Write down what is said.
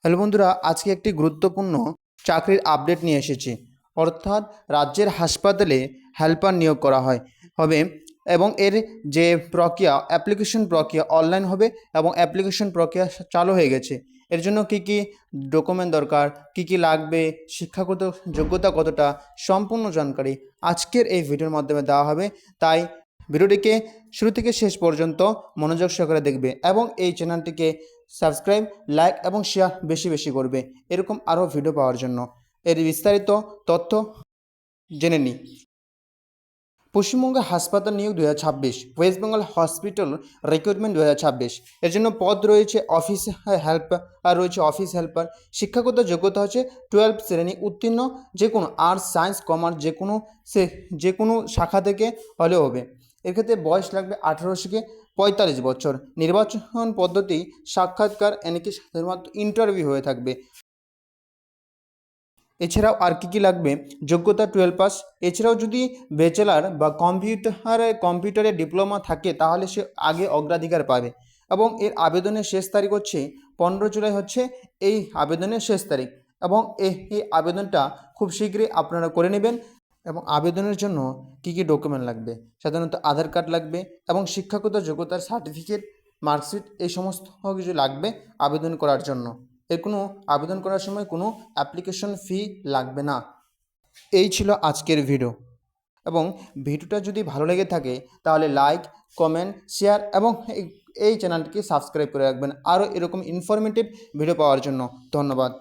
Hello বন্ধুরা, আজকে একটি গুরুত্বপূর্ণ চাকরির আপডেট নিয়ে এসেছি। অর্থাৎ রাজ্যের হাসপাতালে হেল্পার নিয়োগ করা হবে এবং এর যে প্রক্রিয়া অ্যাপ্লিকেশন প্রক্রিয়া অনলাইন হবে এবং অ্যাপ্লিকেশন প্রক্রিয়া চালু হয়ে গেছে। এর জন্য কি কি ডকুমেন্ট দরকার, কি কি লাগবে, শিক্ষাগত যোগ্যতা কতটা, সম্পূর্ণ জানকারি আজকের এই ভিডিওর মাধ্যমে দেওয়া হবে। তাই ভিডিওটিকে শুরু থেকে শেষ পর্যন্ত মনোযোগ সহকারে দেখবে এবং এই চ্যানেলটিকে সাবস্ক্রাইব, লাইক এবং শেয়ার বেশি বেশি করবে এরকম আরও ভিডিও পাওয়ার জন্য। এর বিস্তারিত তথ্য জেনে নিই। পশ্চিমবঙ্গে হাসপাতাল নিয়োগ 2026, ওয়েস্ট বেঙ্গল হসপিটাল রিক্রুটমেন্ট 2026। এর জন্য পদ রয়েছে অফিস হেল্পার, আর রয়েছে অফিস হেল্পার। শিক্ষাগত যোগ্যতা হচ্ছে 12 শ্রেণী উত্তীর্ণ, যে কোনো আর্টস, সায়েন্স, কমার্স যে কোনো শাখা থেকে হলেও হবে। এক্ষেত্রে বয়স লাগবে 18 থেকে 45 বছর। নির্বাচন পদ্ধতি সাক্ষাৎকার, এনেকি শুধুমাত্র ইন্টারভিউ হয়ে থাকবে। এছাড়াও আর কী কী লাগবে, যোগ্যতা 12 পাস। এছাড়াও যদি ব্যাচেলার বা কম্পিউটারে ডিপ্লোমা থাকে তাহলে সে আগে অগ্রাধিকার পাবে। এবং এর আবেদনের শেষ তারিখ হচ্ছে 15 জুলাই হচ্ছে এই আবেদনের শেষ তারিখ। এবং এই আবেদনটা খুব শীঘ্রই আপনারা করে নেবেন। এবং আবেদনের জন্য কী কী ডকুমেন্ট লাগবে, সাধারণত আধার কার্ড লাগবে এবং শিক্ষাগত যোগ্যতার সার্টিফিকেট, মার্কশিট, এই সমস্ত কিছু লাগবে আবেদন করার জন্য। এর কোনো আবেদন করার সময় কোনো অ্যাপ্লিকেশন ফি লাগবে না। এই ছিল আজকের ভিডিও। এবং ভিডিওটা যদি ভালো লেগে থাকে তাহলে লাইক, কমেন্ট, শেয়ার এবং এই চ্যানেলটিকে সাবস্ক্রাইব করে রাখবেন আরও এরকম ইনফরমেটিভ ভিডিও পাওয়ার জন্য। ধন্যবাদ।